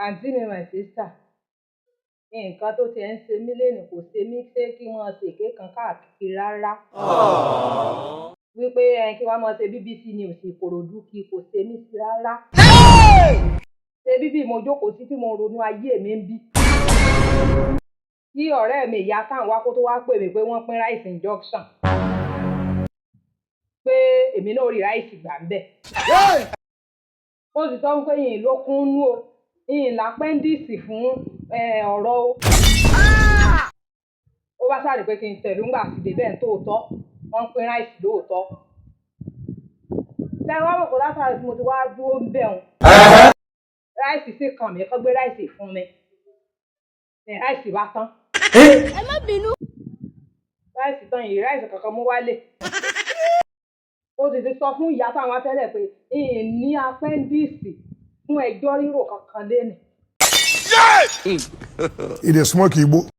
àǹtí mi my sister nǹkan tó ti ẹ̀ ń ṣe mí lénìí kò ṣe mí ṣé kí wọ́n ṣèké kan káàkiri rárá wípé kí wọ́n máa ṣe BBC News Ìkòròdú kí kò ṣe mí sí rárá ṣé bíbí mo jókòó sí tí mo ronú ayé mi ń bí kí ọ̀rẹ́ mi ìyá táwọn wá kó tó wá pè mí pé wọ́n pín ráìsì junction pé èmi náà rí ráìsì gbà ń bẹ̀ ó sì sọ pé yìnyín ló kún nú o yìnyín lápẹ́ndìsì fún ọ̀rọ̀ o ó bá sáré pé kí n tẹ̀lé ńgbà sí débẹ̀ tóòtọ́ wọ́n ń pín ráìsì lóòótọ́ ṣé wọ́n mọ̀ kó látàrí tí mo ti wá dúró ń bẹ̀ wọn ráìsì sì kàn mí kọ́ gbé ráìsì fún mi ráìsì bá tán ẹ má bínú. ráìsì tán yìí ráìsì kankan mú wálé ó sì ti sọ fún ìyá táwọn tẹ́lẹ̀ pé ìyìn ní apẹ́ndìsì fún ẹjọ́ rírò kankan lénìí. It is smoke Igbo.